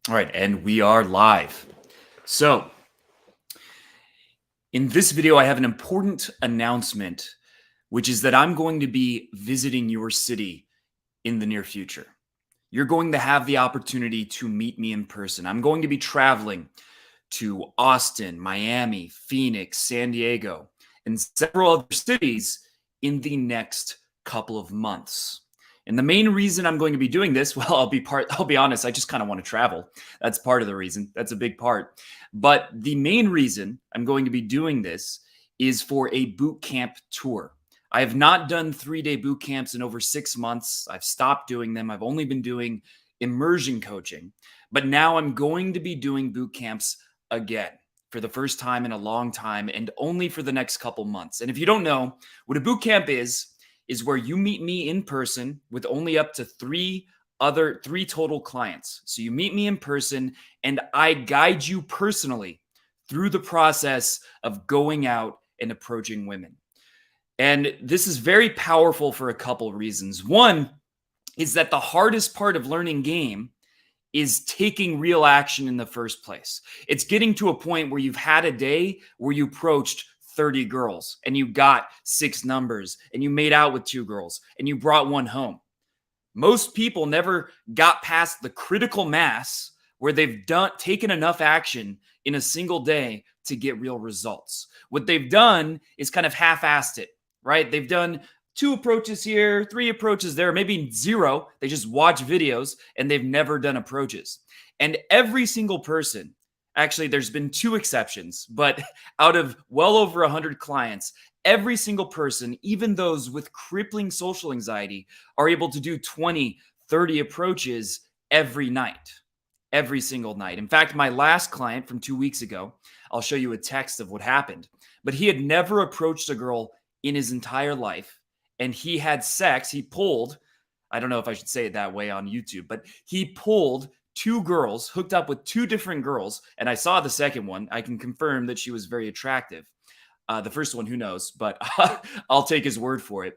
All right, and we are live. So, in this video, I have an important announcement, which is that I'm going to be visiting your city in the near future. You're going to have the opportunity to meet me in person. I'm going to be traveling to Austin, Miami, Phoenix, San Diego, and several other cities in the next couple of months. And the main reason I'm going to be doing this, well, I'll be honest, I just kind of want to travel. That's part of the reason. That's a big part. But the main reason I'm going to be doing this is for a boot camp tour. I have not done 3-day boot camps in over 6 months. I've stopped doing them. I've only been doing immersion coaching. But now I'm going to be doing boot camps again for the first time in a long time and only for the next couple months. And if you don't know, what a boot camp is where you meet me in person with only up to three total clients. So you meet me in person and I guide you personally through the process of going out and approaching women. And this is very powerful for a couple reasons. One is that the hardest part of learning game is taking real action in the first place. It's getting to a point where you've had a day where you approached 30 girls and you got 6 numbers and you made out with 2 girls and you brought one home. Most people never got past the critical mass where they've taken enough action in a single day to get real results. What they've done is kind of half-assed it, right? They've done 2 approaches here, 3 approaches there, maybe 0. They just watch videos and they've never done approaches. And every single person, actually, there's been 2 exceptions, but out of well over 100 clients, every single person, even those with crippling social anxiety, are able to do 20, 30 approaches every night, every single night. In fact, my last client from 2 weeks ago, I'll show you a text of what happened, but he had never approached a girl in his entire life. And he had sex. He pulled, I don't know if I should say it that way on YouTube, but he pulled 2 girls, hooked up with 2 different girls. And I saw the second one. I can confirm that she was very attractive. The first one, who knows, but I'll take his word for it.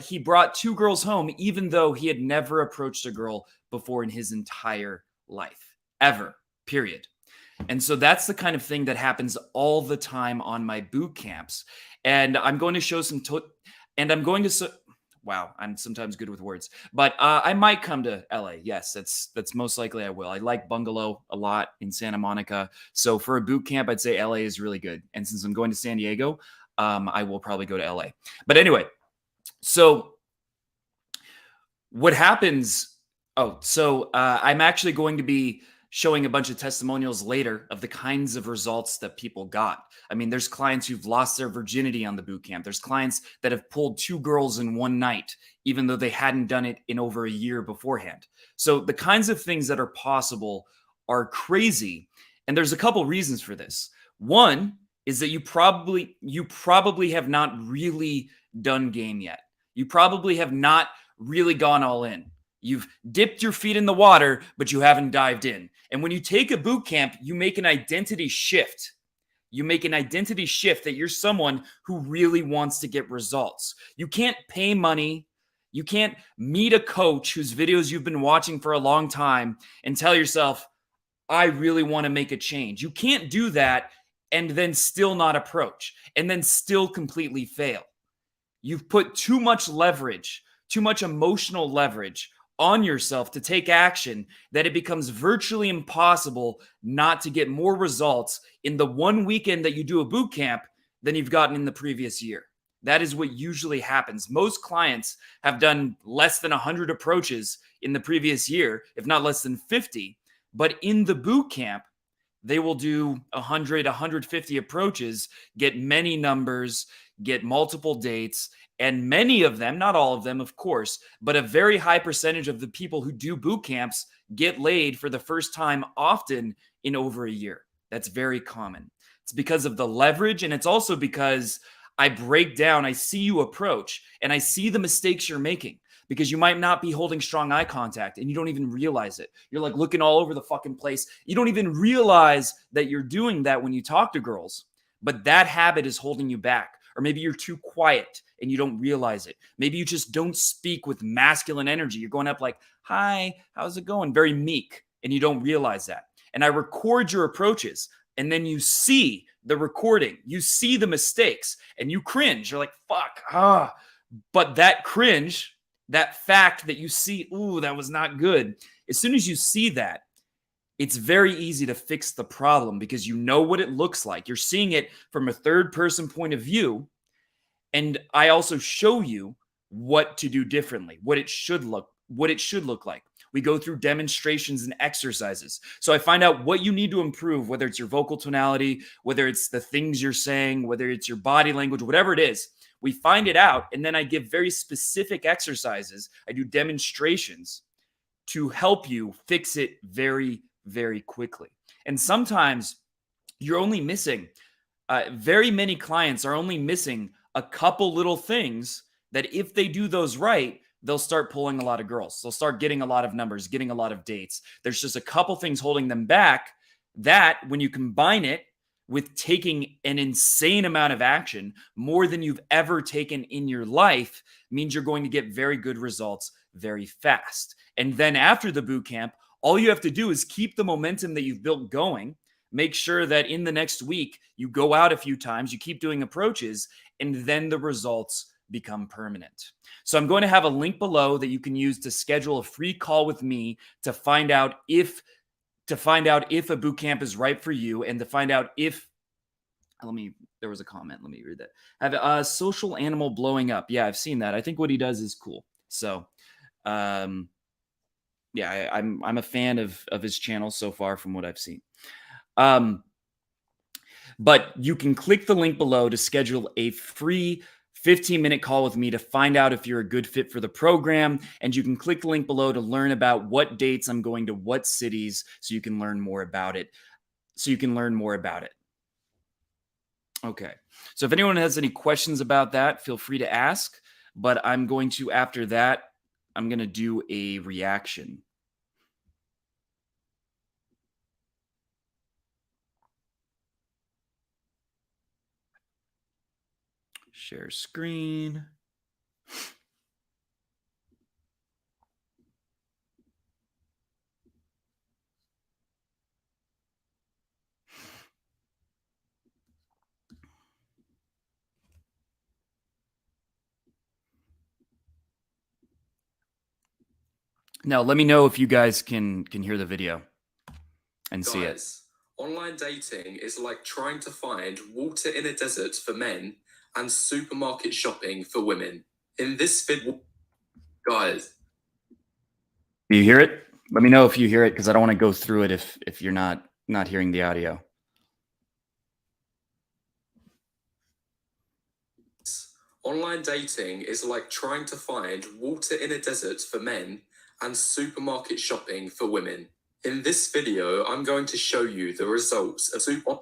He brought 2 girls home, even though he had never approached a girl before in his entire life, ever, period. And so that's the kind of thing that happens all the time on my boot camps. And I'm going to show some wow, I'm sometimes good with words, but I might come to LA. Yes, that's most likely I will. I like Bungalow a lot in Santa Monica. So for a boot camp, I'd say LA is really good. And since I'm going to San Diego, I will probably go to LA. But anyway, so what happens? I'm actually going to be showing a bunch of testimonials later of the kinds of results that people got. I mean, there's clients who've lost their virginity on the boot camp. There's clients that have pulled 2 girls in one night, even though they hadn't done it in over a year beforehand. So the kinds of things that are possible are crazy. And there's a couple reasons for this. One is that you probably have not really done game yet. You probably have not really gone all in. You've dipped your feet in the water, but you haven't dived in. And when you take a boot camp, you make an identity shift. You make an identity shift that you're someone who really wants to get results. You can't pay money. You can't meet a coach whose videos you've been watching for a long time and tell yourself, I really want to make a change. You can't do that and then still not approach and then still completely fail. You've put too much leverage, too much emotional leverage on yourself to take action that it becomes virtually impossible not to get more results in the one weekend that you do a boot camp than you've gotten in the previous year. That is what usually happens. Most clients have done less than 100 approaches in the previous year, if not less than 50. But in the boot camp, they will do 100, 150 approaches, get many numbers, get multiple dates, and many of them, not all of them, of course, but a very high percentage of the people who do boot camps get laid for the first time, often in over a year. That's very common. It's because of the leverage, and it's also because I break down, I see you approach, and I see the mistakes you're making because you might not be holding strong eye contact and you don't even realize it. You're like looking all over the fucking place. You don't even realize that you're doing that when you talk to girls, but that habit is holding you back. Or maybe you're too quiet and you don't realize it. Maybe you just don't speak with masculine energy. You're going up like, hi, how's it going? Very meek. and you don't realize that. And I record your approaches, and then you see the recording, you see the mistakes, and you cringe. You're like, fuck, But that cringe, that fact that you see, ooh, that was not good. As soon as you see that, it's very easy to fix the problem because you know what it looks like. You're seeing it from a third person point of view. And I also show you what to do differently, what it should look like. We go through demonstrations and exercises. So I find out what you need to improve, whether it's your vocal tonality, whether it's the things you're saying, whether it's your body language, whatever it is. We find it out, and then I give very specific exercises. I do demonstrations to help you fix it very, very quickly. And sometimes you're only missing, very many clients are only missing a couple little things that if they do those right, they'll start pulling a lot of girls. They'll start getting a lot of numbers, getting a lot of dates. There's just a couple things holding them back that when you combine it with taking an insane amount of action, more than you've ever taken in your life, means you're going to get very good results very fast. And then after the boot camp, all you have to do is keep the momentum that you've built going. Make sure that in the next week, you go out a few times, you keep doing approaches, and then the results become permanent. So I'm going to have a link below that you can use to schedule a free call with me to find out if a boot camp is right for you, and to find out if there was a comment. Let me read that. Have a social animal blowing up. Yeah, I've seen that. I think what he does is cool. So, yeah, I'm a fan of his channel so far from what I've seen. But you can click the link below to schedule a free 15-minute call with me to find out if you're a good fit for the program. And you can click the link below to learn about what dates I'm going to what cities so you can learn more about it. Okay. So if anyone has any questions about that, feel free to ask. But I'm going to, after that, I'm going to do a reaction. Share screen. Now, let me know if you guys can hear the video and see it. Online dating is like trying to find water in a desert for men and supermarket shopping for women. In this video, guys. Do you hear it? Let me know if you hear it, because I don't want to go through it if you're not hearing the audio. Online dating is like trying to find water in a desert for men and supermarket shopping for women. In this video, I'm going to show you the results of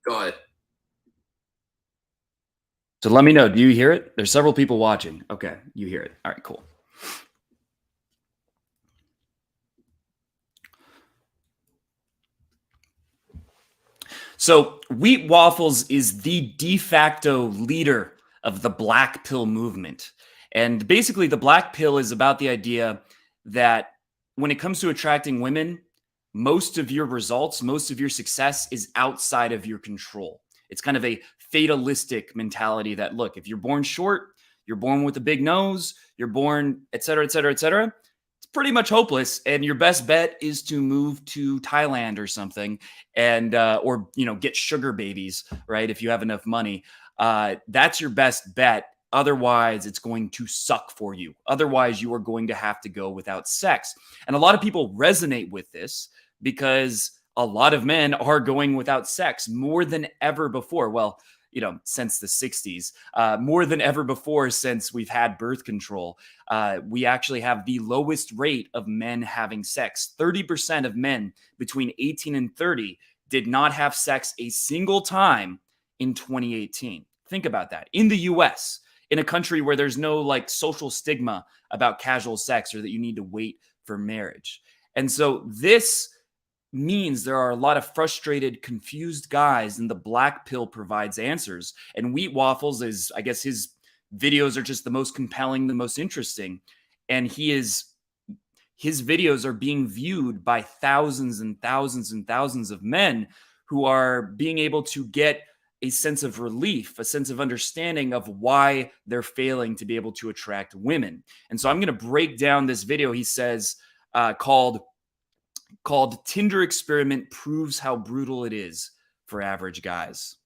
guide. So let me know. Do you hear it? There's several people watching. Okay, you hear it. All right, cool. So wheat waffles is the de facto leader of the black pill movement. And basically, the black pill is about the idea that when it comes to attracting women, most of your results, most of your success is outside of your control. It's kind of a fatalistic mentality that, look, if you're born short, you're born with a big nose, you're born, et cetera, et cetera, et cetera, it's pretty much hopeless. And your best bet is to move to Thailand or something and, or, get sugar babies, right? If you have enough money, that's your best bet. Otherwise, it's going to suck for you. Otherwise, you are going to have to go without sex. And a lot of people resonate with this because a lot of men are going without sex more than ever before. Well, since the 60s, more than ever before since we've had birth control. We actually have the lowest rate of men having sex. 30% of men between 18 and 30 did not have sex a single time in 2018. Think about that. In the US, in a country where there's no social stigma about casual sex or that you need to wait for marriage. And so this means there are a lot of frustrated, confused guys, and the black pill provides answers. And wheat waffles is, I guess his videos are just the most compelling, the most interesting. And he his videos are being viewed by thousands and thousands and thousands of men who are being able to get a sense of relief, a sense of understanding of why they're failing to be able to attract women. And so I'm going to break down this video he says called Tinder Experiment Proves How Brutal It Is for Average Guys.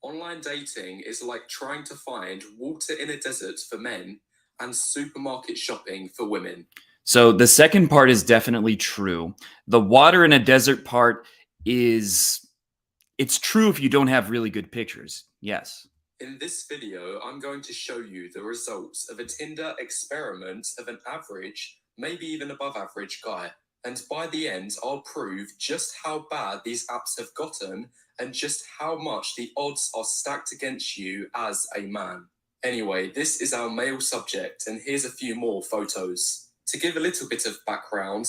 Online dating is like trying to find water in a desert for men and supermarket shopping for women. So the second part is definitely true. The water in a desert part it's true if you don't have really good pictures. Yes. In this video, I'm going to show you the results of a Tinder experiment of an average, maybe even above average guy. And by the end, I'll prove just how bad these apps have gotten and just how much the odds are stacked against you as a man. Anyway, this is our male subject, and here's a few more photos. To give a little bit of background.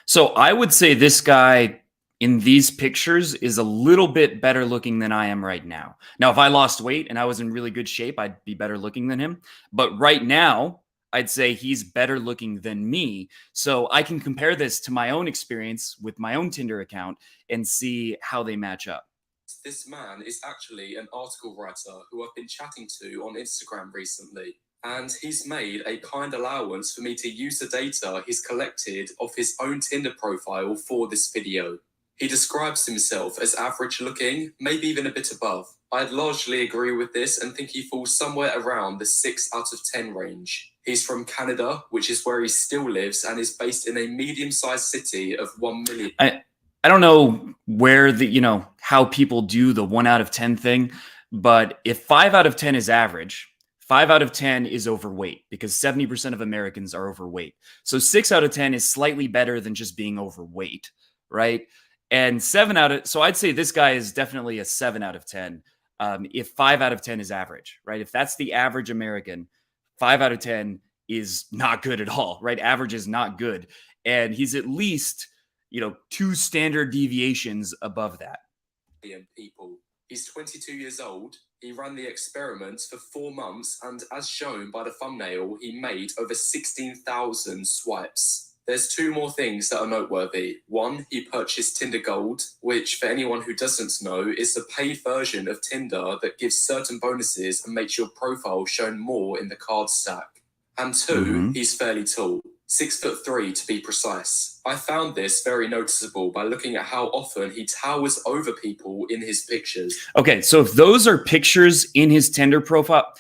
So I would say this guy in these pictures is a little bit better looking than I am right now. Now, if I lost weight and I was in really good shape, I'd be better looking than him. But right now, I'd say he's better looking than me. So I can compare this to my own experience with my own Tinder account and see how they match up. This man is actually an article writer who I've been chatting to on Instagram recently. And he's made a kind allowance for me to use the data he's collected of his own Tinder profile for this video. He describes himself as average looking, maybe even a bit above. I'd largely agree with this and think he falls somewhere around the 6 out of 10 range. He's from Canada, which is where he still lives, and is based in a medium-sized city of 1 million. I don't know where how people do the 1 out of 10 thing, but if 5 out of 10 is average, 5 out of 10 is overweight because 70% of Americans are overweight. So 6 out of 10 is slightly better than just being overweight, right? And so I'd say this guy is definitely a 7 out of 10. If 5 out of 10 is average, right? If that's the average American, 5 out of 10 is not good at all, right? Average is not good. And he's at least, 2 standard deviations above that. People. He's 22 years old. He ran the experiments for 4 months, and as shown by the thumbnail, he made over 16,000 swipes. There's 2 more things that are noteworthy. 1, he purchased Tinder Gold, which, for anyone who doesn't know, is the paid version of Tinder that gives certain bonuses and makes your profile shown more in the card stack. And 2, he's fairly tall. 6'3" to be precise. I found this very noticeable by looking at how often he towers over people in his pictures. Okay, so if those are pictures in his Tinder profile,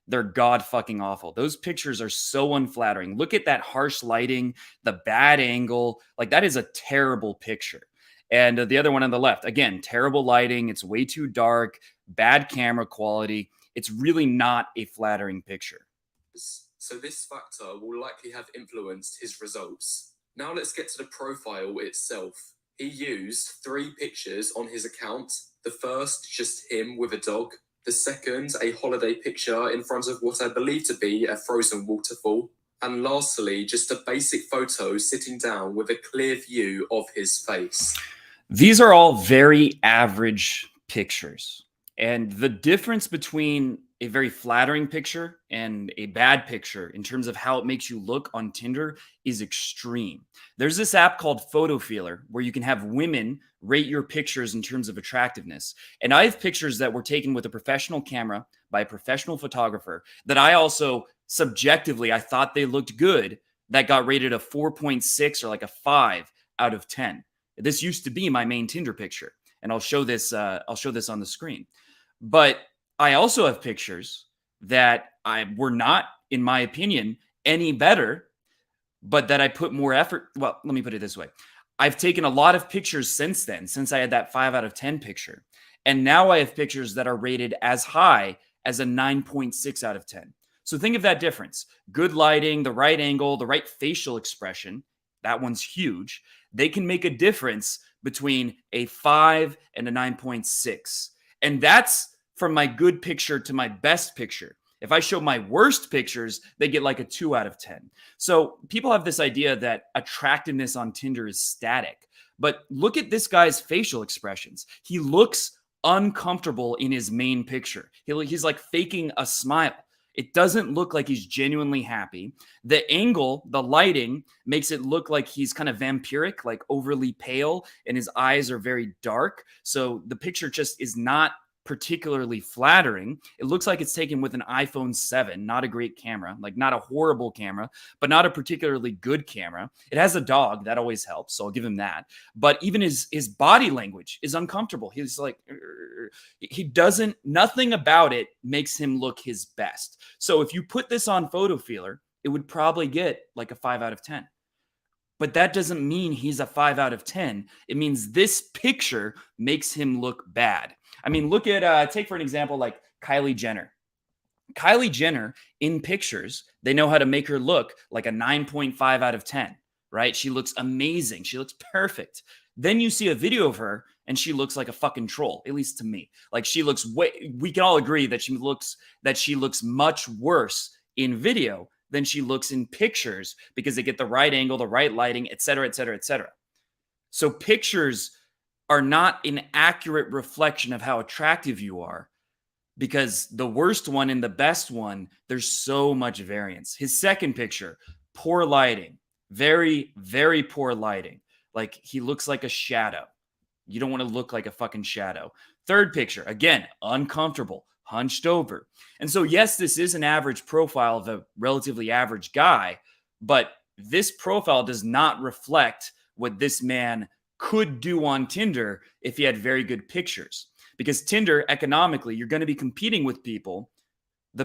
they're god fucking awful. Those pictures are so unflattering. Look at that harsh lighting, the bad angle. Like, that is a terrible picture. And the other one on the left, again, terrible lighting. It's way too dark, bad camera quality. It's really not a flattering picture. So this factor will likely have influenced his results. Now let's get to the profile itself. He used 3 pictures on his account. The first, just him with a dog. The second, a holiday picture in front of what I believe to be a frozen waterfall. And lastly, just a basic photo sitting down with a clear view of his face. These are all very average pictures. And the difference between a very flattering picture and a bad picture in terms of how it makes you look on Tinder is extreme. There's this app called Photo Feeler where you can have women rate your pictures in terms of attractiveness. And I have pictures that were taken with a professional camera by a professional photographer that I also subjectively, I thought they looked good, that got rated a 4.6 or like a 5 out of 10. This used to be my main Tinder picture. And I'll show this on the screen. But I also have pictures that were not, in my opinion, any better, but that I put more effort. Well, let me put it this way. I've taken a lot of pictures since then, since I had that 5 out of 10 picture. And now I have pictures that are rated as high as a 9.6 out of 10. So think of that difference. Good lighting, the right angle, the right facial expression. That one's huge. They can make a difference between a 5 and a 9.6. And that's from my good picture to my best picture. If I show my worst pictures, they get like a 2 out of 10. So people have this idea that attractiveness on Tinder is static. But look at this guy's facial expressions. He looks uncomfortable in his main picture. He's like faking a smile. It doesn't look like he's genuinely happy. The angle, the lighting makes it look like he's kind of vampiric, like overly pale, and his eyes are very dark. So the picture just is not particularly flattering. It looks like it's taken with an iPhone 7, not a great camera, like not a horrible camera, but not a particularly good camera. It has a dog, that always helps, so I'll give him that. But even his body language is uncomfortable. He's like, he doesn't, nothing about it makes him look his best. So if you put this on Photo Feeler, it would probably get like a 5 out of 10. But that doesn't mean he's a 5 out of 10. It means this picture makes him look bad. I mean, look at, take for an example, like Kylie Jenner. Kylie Jenner in pictures, they know how to make her look like a 9.5 out of 10, right? She looks amazing. She looks perfect. Then you see a video of her and she looks like a fucking troll, at least to me. Like she looks we can all agree that she looks much worse in video than she looks in pictures because they get the right angle, the right lighting, et cetera, et cetera, et cetera. So pictures are not an accurate reflection of how attractive you are, because the worst one and the best one, there's so much variance. His second picture, poor lighting, very, very poor lighting. Like he looks like a shadow. You don't want to look like a fucking shadow. Third picture, again, uncomfortable, hunched over. And so, yes, this is an average profile of a relatively average guy, but this profile does not reflect what this man could do on Tinder if he had very good pictures. Because Tinder, economically, you're going to be competing with the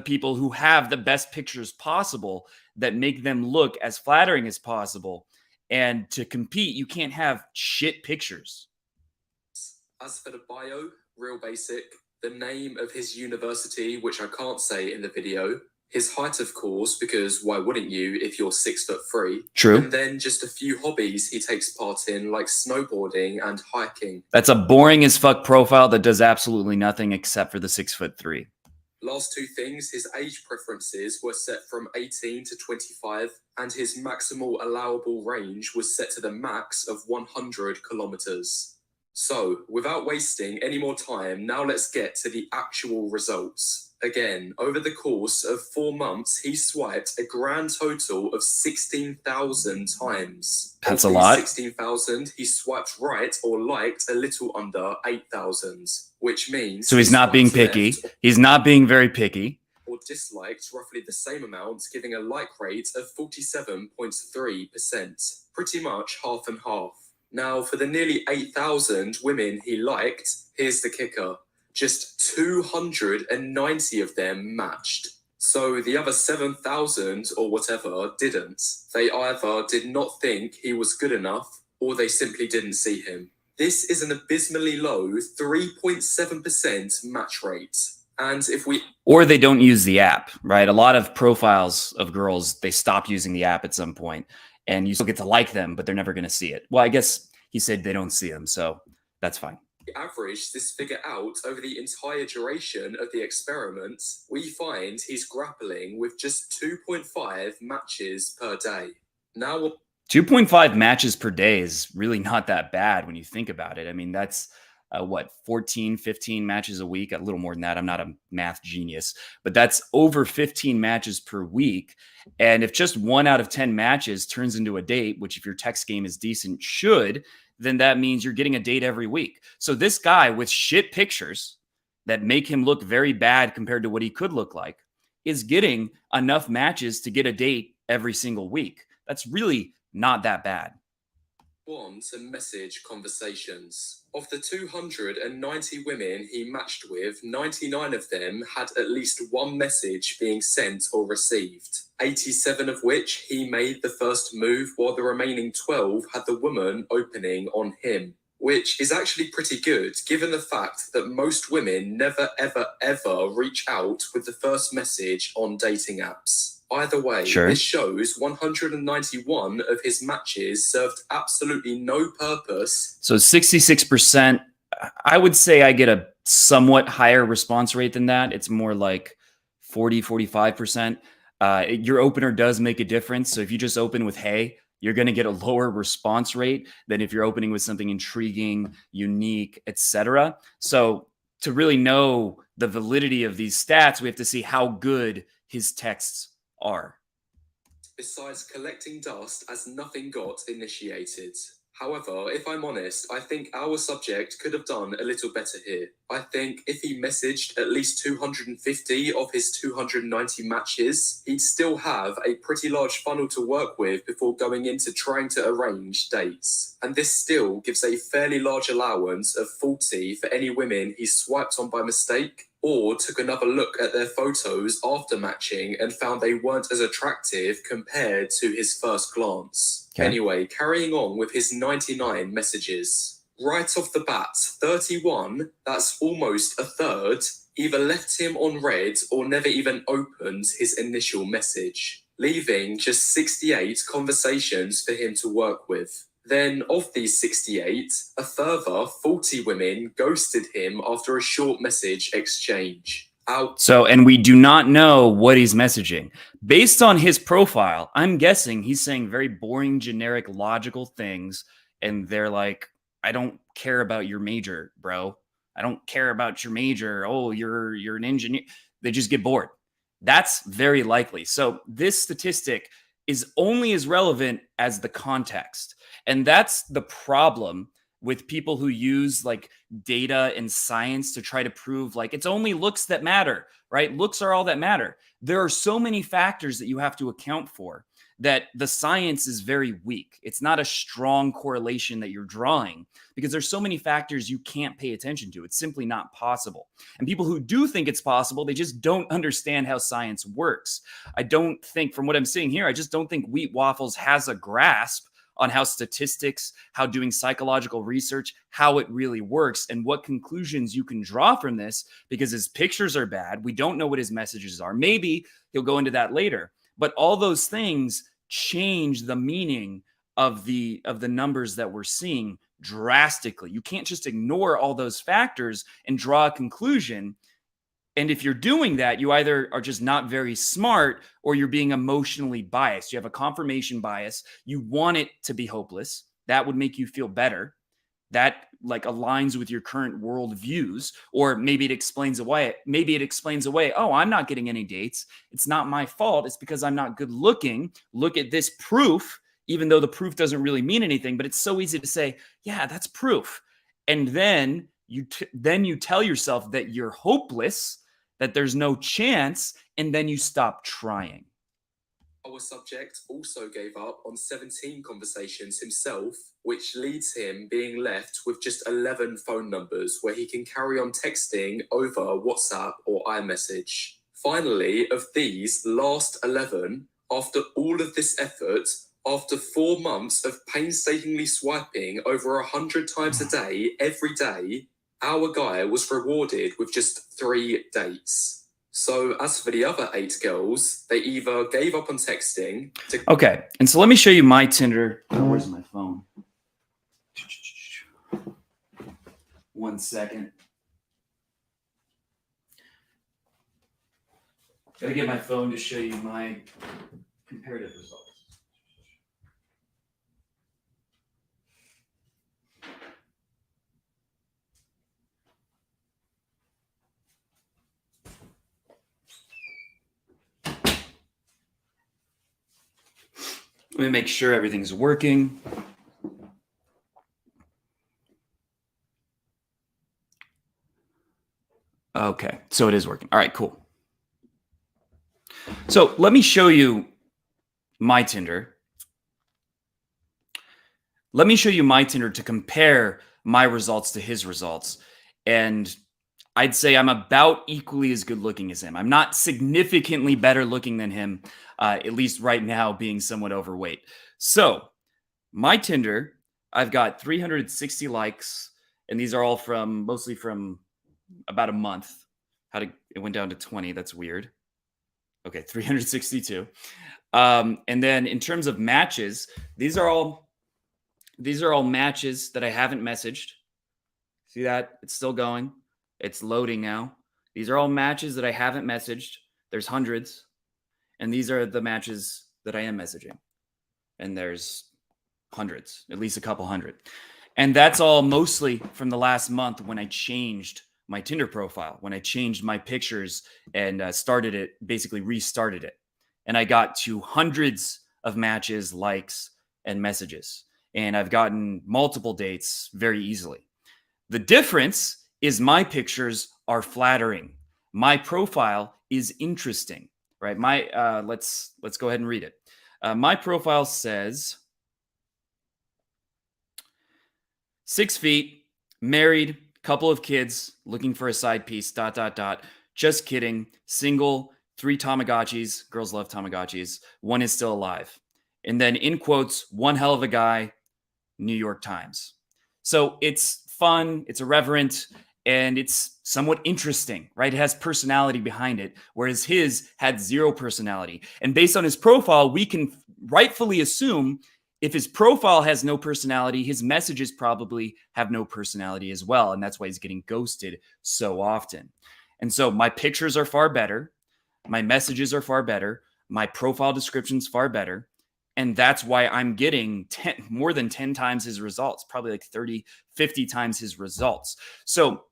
people who have the best pictures possible that make them look as flattering as possible. And to compete, you can't have shit pictures. As for the bio, real basic. The name of his university, which I can't say in the video. His height, of course, because why wouldn't you if you're 6'3"? True. And then just a few hobbies he takes part in, like snowboarding and hiking. That's a boring as fuck profile that does absolutely nothing except for the 6'3". Last two things, his age preferences were set from 18 to 25, and his maximal allowable range was set to the max of 100 kilometers. So, without wasting any more time, now let's get to the actual results. Again, over the course of 4 months, he swiped a grand total of 16,000 times. That's a lot. 16,000, he swiped right or liked a little under 8,000, which means... So he's not being picky. He's not being very picky. Or disliked roughly the same amount, giving a like rate of 47.3%. Pretty much half and half. Now, for the nearly 8,000 women he liked, here's the kicker. Just 290 of them matched. So the other 7,000 or whatever didn't. They either did not think he was good enough or they simply didn't see him. This is an abysmally low 3.7% match rate. And if we... Or they don't use the app, right? A lot of profiles of girls, they stop using the app at some point. And you still get to like them, but they're never going to see it. Well, I guess he said they don't see them, so that's fine. Average this figure out over the entire duration of the experiment, we find he's grappling with just 2.5 matches per day. Now, 2.5 matches per day is really not that bad when you think about it. I mean, that's 14, 15 matches a week, a little more than that. I'm not a math genius, but that's over 15 matches per week. And if just 1 out of 10 matches turns into a date, which if your text game is decent should, then that means you're getting a date every week. So this guy with shit pictures that make him look very bad compared to what he could look like is getting enough matches to get a date every single week. That's really not that bad. Want and message conversations. Of the 290 women he matched with, 99 of them had at least one message being sent or received, 87 of which he made the first move, while the remaining 12 had the woman opening on him. Which is actually pretty good, given the fact that most women never, ever, ever reach out with the first message on dating apps. Either way, Sure. This shows 191 of his matches served absolutely no purpose. So 66%, I would say I get a somewhat higher response rate than that. It's more like 40, 45%. Your opener does make a difference. So if you just open with, hey, you're going to get a lower response rate than if you're opening with something intriguing, unique, etc. So to really know the validity of these stats, we have to see how good his texts are. Besides collecting dust as nothing got initiated. However, if I'm honest, I think our subject could have done a little better here. I think if he messaged at least 250 of his 290 matches, he'd still have a pretty large funnel to work with before going into trying to arrange dates. And this still gives a fairly large allowance of 40 for any women he swiped on by mistake, or took another look at their photos after matching and found they weren't as attractive compared to his first glance. Okay. Anyway, carrying on with his 99 messages. Right off the bat, 31, that's almost a third, either left him on read or never even opened his initial message, leaving just 68 conversations for him to work with. Then, of these 68, a further 40 women ghosted him after a short message exchange. So, and we do not know what he's messaging. Based on his profile, I'm guessing he's saying very boring, generic, logical things. And they're like, I don't care about your major, bro. I don't care about your major. Oh, you're an engineer. They just get bored. That's very likely. So this statistic is only as relevant as the context. And that's the problem with people who use like data and science to try to prove like it's only looks that matter, right? Looks are all that matter. There are so many factors that you have to account for that the science is very weak. It's not a strong correlation that you're drawing because there's so many factors you can't pay attention to. It's simply not possible. And people who do think it's possible, they just don't understand how science works. I don't think, from what I'm seeing here, I just don't think Wheat Waffles has a grasp on how statistics, how doing psychological research, how it really works, and what conclusions you can draw from this, because his pictures are bad. We don't know what his messages are. Maybe he'll go into that later. But all those things change the meaning of the numbers that we're seeing drastically. You can't just ignore all those factors and draw a conclusion. And if you're doing that, you either are just not very smart or you're being emotionally biased. You have a confirmation bias. You want it to be hopeless. That would make you feel better. That like aligns with your current world views, or maybe it explains away. Maybe it explains away, oh, I'm not getting any dates. It's not my fault. It's because I'm not good looking. Look at this proof, even though the proof doesn't really mean anything, but it's so easy to say, yeah, that's proof. And then you tell yourself that you're hopeless, that there's no chance, and then you stop trying. Our subject also gave up on 17 conversations himself, which leads him being left with just 11 phone numbers where he can carry on texting over WhatsApp or iMessage. Finally, of these last 11, after all of this effort, after 4 months of painstakingly swiping over 100 times a day, every day, our guy was rewarded with just 3 dates. So as for the other 8 girls, they either gave up on texting to... Okay, and so let me show you my Tinder. Oh, where's my phone? 1 second. Gotta get my phone to show you my comparative results. Let me make sure everything's working. Okay, so it is working. All right, cool. So let me show you my Tinder. Let me show you my Tinder to compare my results to his results. And I'd say I'm about equally as good looking as him. I'm not significantly better looking than him, at least right now, being somewhat overweight. So my Tinder, I've got 360 likes, and these are all mostly from about a month. It went down to 20. That's weird. Okay, 362. And then in terms of matches, these are all matches that I haven't messaged. See that? It's still going. It's loading now. These are all matches that I haven't messaged. There's hundreds. And these are the matches that I am messaging. And there's hundreds, at least a couple hundred. And that's all mostly from the last month when I changed my Tinder profile when I changed my pictures and started it, basically restarted it. And I got to hundreds of matches, likes, and messages. And I've gotten multiple dates very easily. The difference is my pictures are flattering. My profile is interesting, right? Let's go ahead and read it. My profile says 6 feet, married, couple of kids, looking for a side piece, ... Just kidding. Single, 3 Tamagotchis. Girls love Tamagotchis. One is still alive. And then in quotes, one hell of a guy, New York Times. So it's fun, it's irreverent, and it's somewhat interesting, right? It has personality behind it, whereas his had zero personality. And based on his profile, we can rightfully assume if his profile has no personality, his messages probably have no personality as well. And that's why he's getting ghosted so often. And so my pictures are far better. My messages are far better. My profile description's far better. And that's why I'm getting more than 10 times his results, probably like 30, 50 times his results. So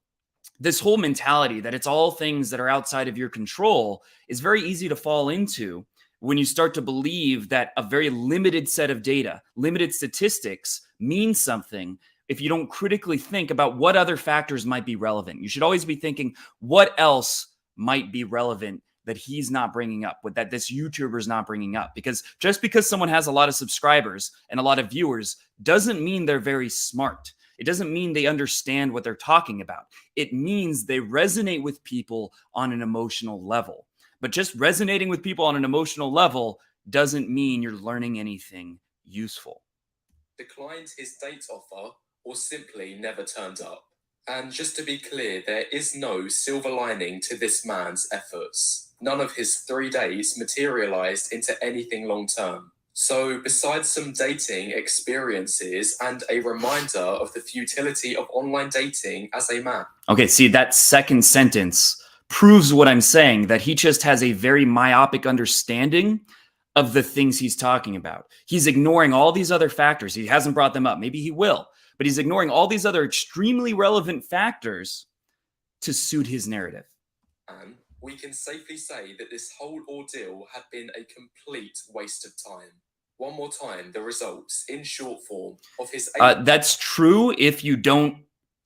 this whole mentality that it's all things that are outside of your control is very easy to fall into when you start to believe that a very limited set of data, limited statistics means something if you don't critically think about what other factors might be relevant. You should always be thinking, what else might be relevant that he's not bringing up, that this YouTuber is not bringing up? Because just because someone has a lot of subscribers and a lot of viewers doesn't mean they're very smart. It doesn't mean they understand what they're talking about. It means they resonate with people on an emotional level. But just resonating with people on an emotional level doesn't mean you're learning anything useful. Declined his date offer or simply never turned up. And just to be clear, there is no silver lining to this man's efforts. None of his 3 days materialized into anything long term. So besides some dating experiences and a reminder of the futility of online dating as a man. Okay, see, that second sentence proves what I'm saying, that he just has a very myopic understanding of the things he's talking about. He's ignoring all these other factors. He hasn't brought them up. Maybe he will, but he's ignoring all these other extremely relevant factors to suit his narrative. And we can safely say that this whole ordeal had been a complete waste of time. One more time, the results in short form of his... That's true if you don't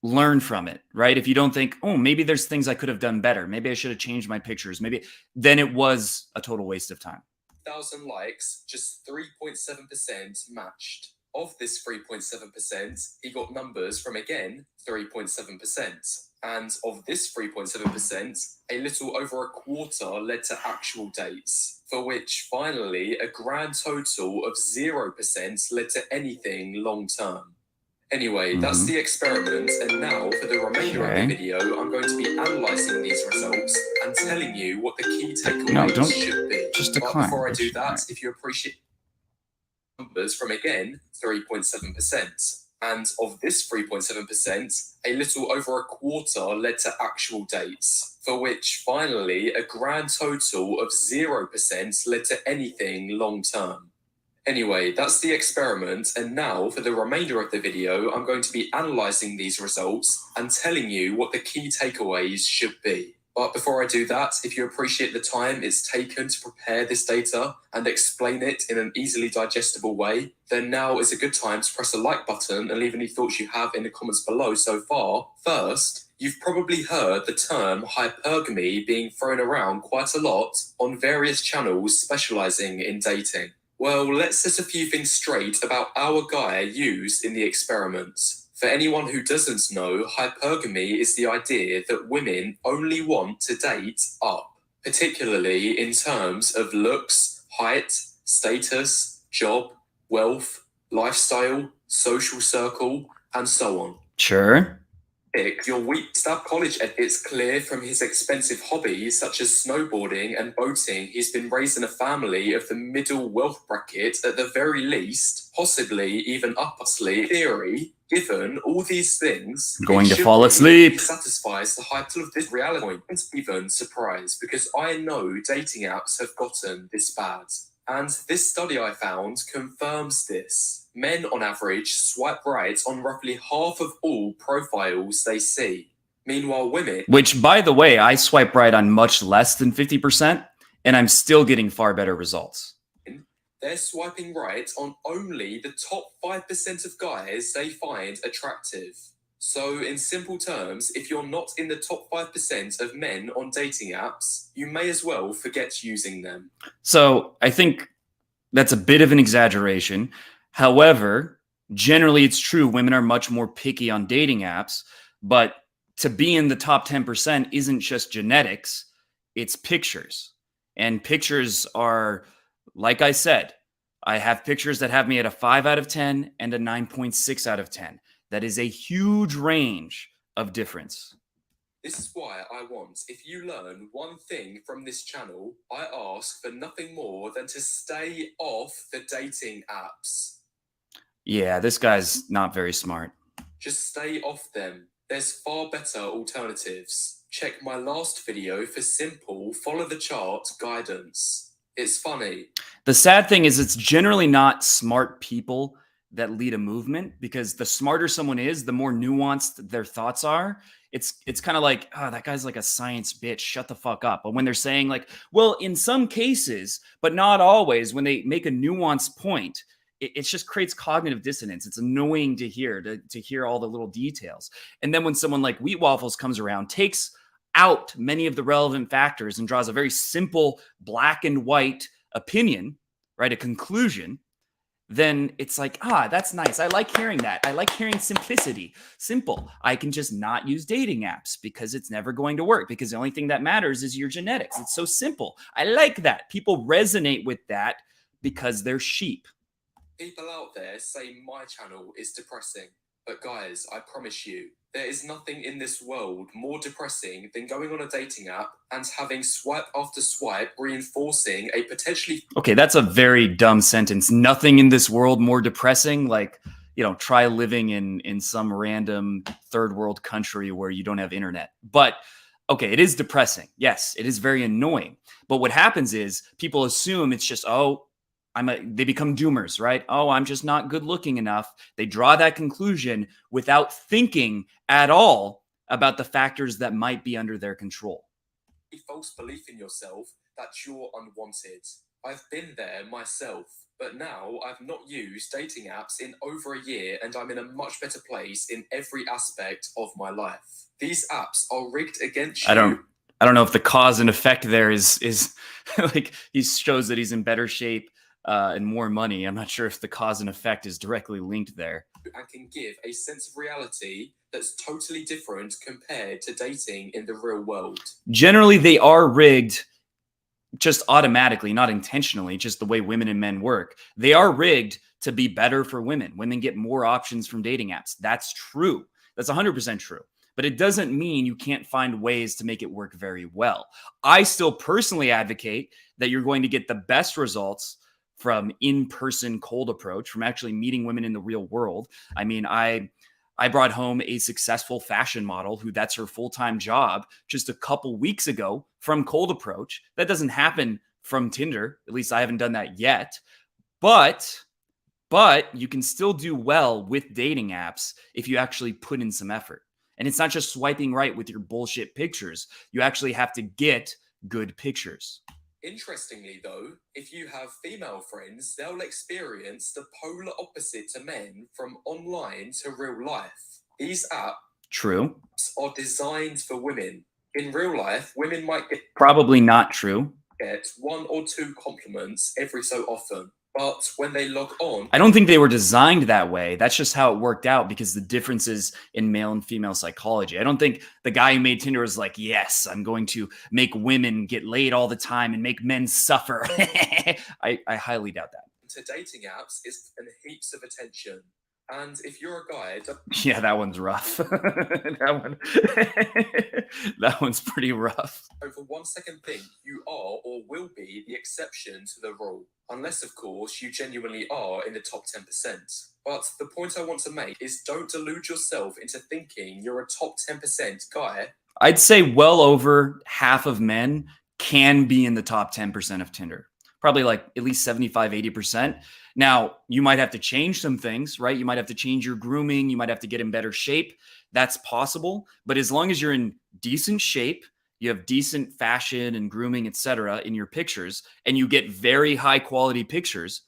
learn from it, right? If you don't think, oh, maybe there's things I could have done better. Maybe I should have changed my pictures. Maybe then it was a total waste of time. 1,000 likes, just 3.7% matched. Of this 3.7%, he got numbers from, again, 3.7%. And of this 3.7%, a little over a quarter led to actual dates, for which, finally, a grand total of 0% led to anything long-term. Anyway, that's the experiment, and now, for the remainder of the video, I'm going to be analysing these results and telling you what the key takeaways should be. Just decline. But before I do that, if you appreciate numbers from, again, 3.7%. And of this 3.7%, a little over a quarter led to actual dates, for which, finally, a grand total of 0% led to anything long-term. Anyway, that's the experiment, and now, for the remainder of the video, I'm going to be analysing these results and telling you what the key takeaways should be. But before I do that, if you appreciate the time it's taken to prepare this data and explain it in an easily digestible way, then now is a good time to press the like button and leave any thoughts you have in the comments below so far. First, you've probably heard the term hypergamy being thrown around quite a lot on various channels specialising in dating. Well, let's set a few things straight about our guy used in the experiment. For anyone who doesn't know, hypergamy is the idea that women only want to date up, particularly in terms of looks, height, status, job, wealth, lifestyle, social circle, and so on. Sure. Your weak stuff college, it's clear from his expensive hobbies such as snowboarding and boating, he's been raised in a family of the middle wealth bracket at the very least, possibly even upperly. Theory, given all these things, going to fall asleep. Satisfies the height of this reality point. I'm even surprised because I know dating apps have gotten this bad. And this study I found confirms this. Men on average swipe right on roughly half of all profiles they see, Meanwhile, women, which, by the way, I swipe right on much less than 50%, and I'm still getting far better results. they're swiping right on only the top 5% of guys they find attractive. So, in simple terms, if you're not in the top 5% of men on dating apps, you may as well forget using them. So I think that's a bit of an exaggeration. However, generally it's true women are much more picky on dating apps, but to be in the top 10% isn't just genetics, it's pictures. And pictures are, like I said, I have pictures that have me at a 5 out of 10 and a 9.6 out of 10. That is a huge range of difference. This is why I want, if you learn one thing from this channel, I ask for nothing more than to stay off the dating apps. Yeah, this guy's not very smart. Just stay off them. There's far better alternatives. Check my last video for simple follow the chart guidance. It's funny. The sad thing is it's generally not smart people that lead a movement, because the smarter someone is, the more nuanced their thoughts are. It's kind of like, oh, that guy's like a science bitch, shut the fuck up. But when they're saying like, well, in some cases, but not always, when they make a nuanced point, it just creates cognitive dissonance. It's annoying to hear, to hear all the little details. And then when someone like Wheat Waffles comes around, takes out many of the relevant factors and draws a very simple black and white opinion, right, a conclusion, then it's like, that's nice. I like hearing that. I like hearing simplicity. Simple. I can just not use dating apps because it's never going to work, because the only thing that matters is your genetics. It's so simple. I like that. People resonate with that because they're sheep. People out there say my channel is depressing. But guys, I promise you, there is nothing in this world more depressing than going on a dating app and having swipe after swipe reinforcing a potentially... Okay, that's a very dumb sentence. Nothing in this world more depressing. Like, try living in some random third world country where you don't have internet. But okay, it is depressing. Yes, it is very annoying. But what happens is people assume it's just, they become doomers, right? Oh, I'm just not good looking enough. They draw that conclusion without thinking at all about the factors that might be under their control. False belief in yourself that you're unwanted. I've been there myself, but now I've not used dating apps in over a year and I'm in a much better place in every aspect of my life. These apps are rigged against you. I don't know if the cause and effect there is like he shows that he's in better shape and more money. I'm not sure if the cause and effect is directly linked there. And can give a sense of reality that's totally different compared to dating in the real world. Generally, they are rigged just automatically, not intentionally, just the way women and men work. They are rigged to be better for women. Women get more options from dating apps. That's true. That's 100% true. But it doesn't mean you can't find ways to make it work very well. I still personally advocate that you're going to get the best results from in-person cold approach, from actually meeting women in the real world. I mean, I brought home a successful fashion model who that's her full-time job just a couple weeks ago from cold approach. That doesn't happen from Tinder. At least I haven't done that yet. But you can still do well with dating apps if you actually put in some effort. And it's not just swiping right with your bullshit pictures. You actually have to get good pictures. Interestingly, though, if you have female friends, they'll experience the polar opposite to men from online to real life. These apps are designed for women. In real life, women might get... Probably not true. ...get 1 or 2 compliments every so often. But when they log on... I don't think they were designed that way. That's just how it worked out because the differences in male and female psychology. I don't think the guy who made Tinder was like, yes, I'm going to make women get laid all the time and make men suffer. I highly doubt that. To dating apps is and heaps of attention. And if you're a guy... Yeah, that one's rough. that one's pretty rough. For 1 second think you are or will be the exception to the rule. Unless, of course, you genuinely are in the top 10%. But the point I want to make is don't delude yourself into thinking you're a top 10% guy. I'd say well over half of men can be in the top 10% of Tinder. probably like at least 75, 80%. Now, you might have to change some things, right? You might have to change your grooming. You might have to get in better shape. That's possible. But as long as you're in decent shape, you have decent fashion and grooming, etc., in your pictures, and you get very high quality pictures,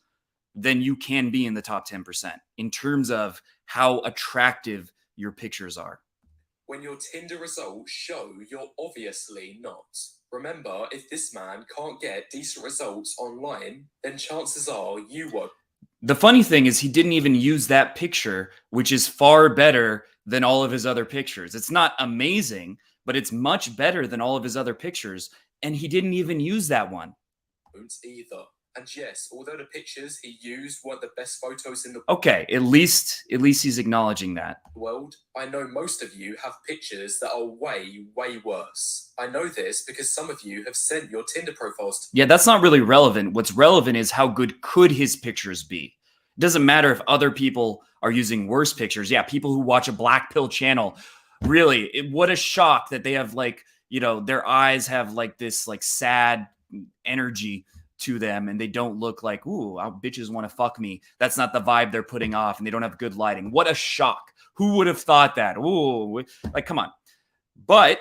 then you can be in the top 10% in terms of how attractive your pictures are. When your Tinder results show you're obviously not. Remember, if this man can't get decent results online, then chances are you won't. The funny thing is he didn't even use that picture, which is far better than all of his other pictures. It's not amazing, but it's much better than all of his other pictures. And he didn't even use that one. Either. And yes, although the pictures he used weren't the best photos in the Okay, at least he's acknowledging that. world, I know most of you have pictures that are way, way worse. I know this because some of you have sent your Tinder profiles to Yeah, that's not really relevant. What's relevant is how good could his pictures be. It doesn't matter if other people are using worse pictures. Yeah, people who watch a Black Pill channel, really, what a shock that they have like, their eyes have like this like sad energy to them and they don't look like, ooh, how bitches want to fuck me. That's not the vibe they're putting off and they don't have good lighting. What a shock. Who would have thought that? Ooh, like, come on. But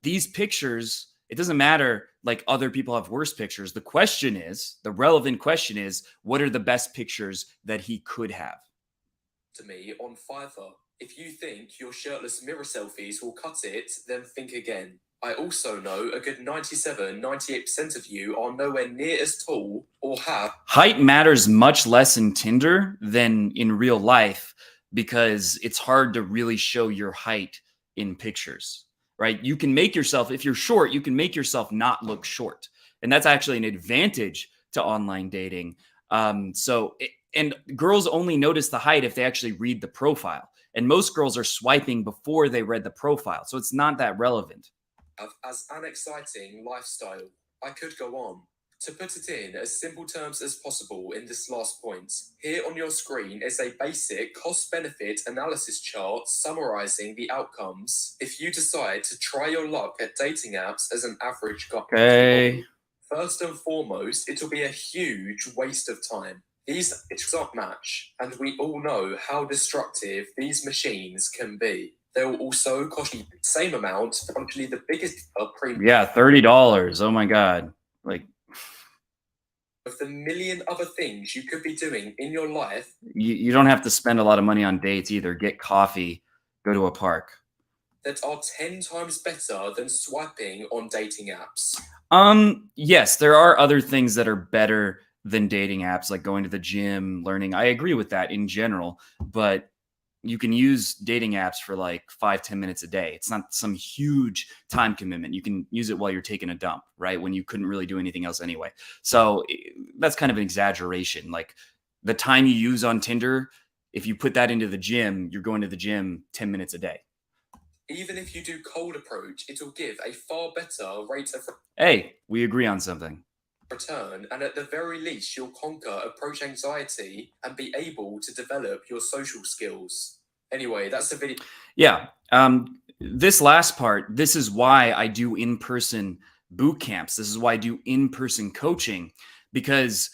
these pictures, it doesn't matter like other people have worse pictures. The relevant question is, what are the best pictures that he could have? to me on Fiverr. If you think your shirtless mirror selfies will cut it, then think again. I also know a good 97, 98% of you are nowhere near as tall or have Height matters much less in Tinder than in real life because it's hard to really show your height in pictures, right? You can make yourself, if you're short, you can make yourself not look short. And that's actually an advantage to online dating. And girls only notice the height if they actually read the profile. And most girls are swiping before they read the profile. So it's not that relevant. as an exciting lifestyle. I could go on. To put it in as simple terms as possible in this last point, here on your screen is a basic cost-benefit analysis chart summarizing the outcomes if you decide to try your luck at dating apps as an average guy. Okay. First and foremost, it'll be a huge waste of time. These don't match, and we all know how destructive these machines can be. They will also cost you the same amount for actually the biggest premium. Yeah, $30. Oh my God. Like, of the million other things you could be doing in your life. you don't have to spend a lot of money on dates either. Get coffee, go to a park. That are 10 times better than swiping on dating apps. Yes, there are other things that are better than dating apps, like going to the gym, learning. I agree with that in general, but you can use dating apps for like 5-10 minutes a day. It's not some huge time commitment. You can use it while you're taking a dump, right? When you couldn't really do anything else anyway. So that's kind of an exaggeration. Like the time you use on Tinder, if you put that into the gym, you're going to the gym 10 minutes a day. Even if you do cold approach, it'll give a far better rate of Hey, we agree on something. return, and at the very least, you'll conquer approach anxiety and be able to develop your social skills. Anyway, that's the video. Yeah. This last part, this is why I do in-person boot camps. This is why I do in-person coaching, because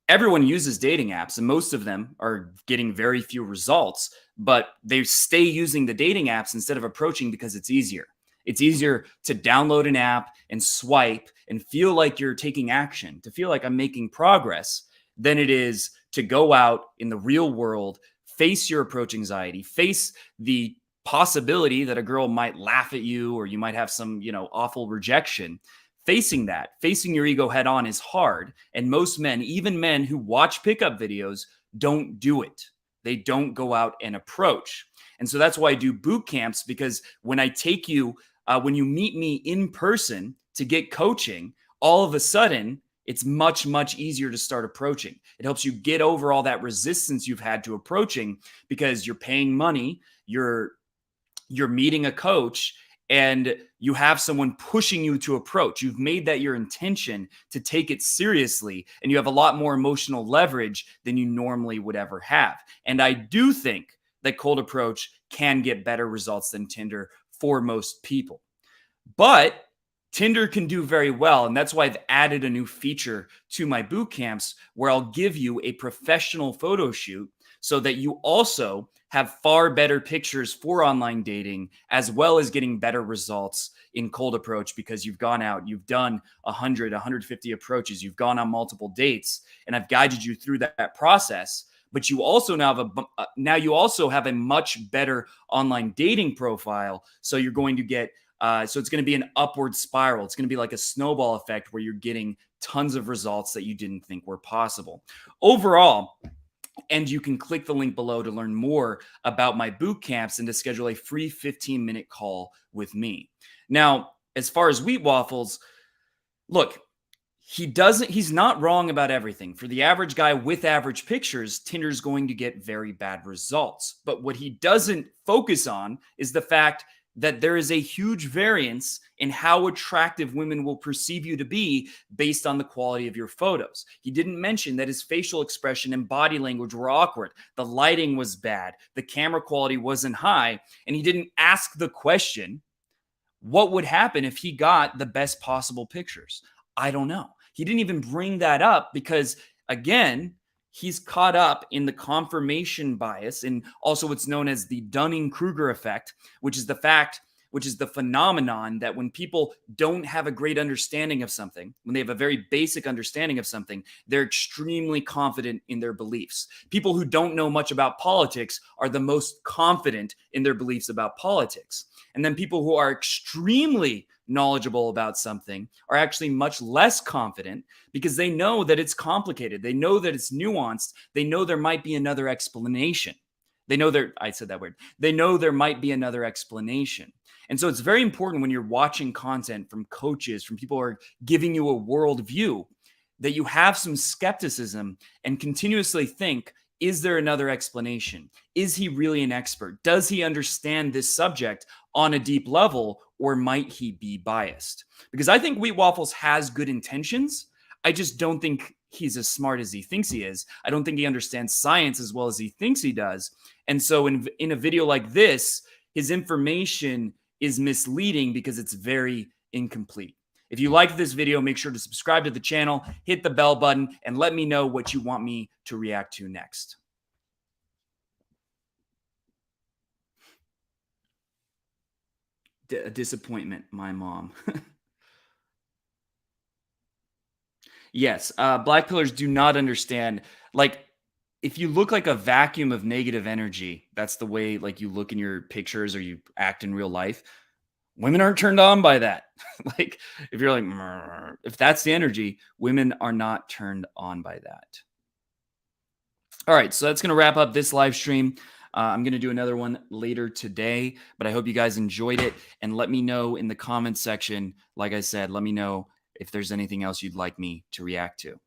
everyone uses dating apps and most of them are getting very few results, but they stay using the dating apps instead of approaching because it's easier. It's easier to download an app and swipe and feel like you're taking action, to feel like I'm making progress, than it is to go out in the real world, face your approach anxiety, face the possibility that a girl might laugh at you or you might have some, awful rejection. Facing your ego head on is hard. And most men, even men who watch pickup videos, don't do it. They don't go out and approach. And so that's why I do boot camps, because when I take you, when you meet me in person to get coaching, all of a sudden, it's much, much easier to start approaching. It helps you get over all that resistance you've had to approaching because you're paying money, you're meeting a coach, and you have someone pushing you to approach. You've made that your intention to take it seriously, and you have a lot more emotional leverage than you normally would ever have. And I do think that cold approach can get better results than Tinder for most people. But Tinder can do very well. And that's why I've added a new feature to my boot camps where I'll give you a professional photo shoot so that you also have far better pictures for online dating, as well as getting better results in cold approach because you've gone out, you've done 100, 150 approaches, you've gone on multiple dates, and I've guided you through that process. But you also now you also have a much better online dating profile. So you're going to get so it's going to be an upward spiral. It's going to be like a snowball effect where you're getting tons of results that you didn't think were possible. Overall, and you can click the link below to learn more about my boot camps and to schedule a free 15-minute call with me. Now, as far as wheat waffles, look, he's not wrong about everything. For the average guy with average pictures, Tinder's going to get very bad results. But what he doesn't focus on is the fact that there is a huge variance in how attractive women will perceive you to be based on the quality of your photos. He didn't mention that his facial expression and body language were awkward. The lighting was bad. The camera quality wasn't high. And he didn't ask the question, what would happen if he got the best possible pictures? I don't know. He didn't even bring that up because, again, he's caught up in the confirmation bias and also what's known as the Dunning-Kruger effect, which is the phenomenon that when people don't have a great understanding of something, when they have a very basic understanding of something, they're extremely confident in their beliefs. People who don't know much about politics are the most confident in their beliefs about politics. And then people who are extremely knowledgeable about something are actually much less confident because they know that it's complicated. They know that it's nuanced. They know there might be another explanation. They know there might be another explanation. And so it's very important when you're watching content from coaches, from people who are giving you a worldview, that you have some skepticism and continuously think, is there another explanation? Is he really an expert? Does he understand this subject on a deep level, or might he be biased? Because I think Wheat Waffles has good intentions. I just don't think he's as smart as he thinks he is. I don't think he understands science as well as he thinks he does. And so in a video like this, his information is misleading because it's very incomplete. If you liked this video, make sure to subscribe to the channel, hit the bell button, and let me know what you want me to react to next. A disappointment, my mom. Yes, black pillars do not understand. Like, if you look like a vacuum of negative energy, that's the way like you look in your pictures or you act in real life. Women aren't turned on by that. Like, if you're like, "Mrr," if that's the energy, women are not turned on by that. All right, so that's going to wrap up this live stream. I'm going to do another one later today, but I hope you guys enjoyed it. And let me know in the comments section, like I said, let me know if there's anything else you'd like me to react to.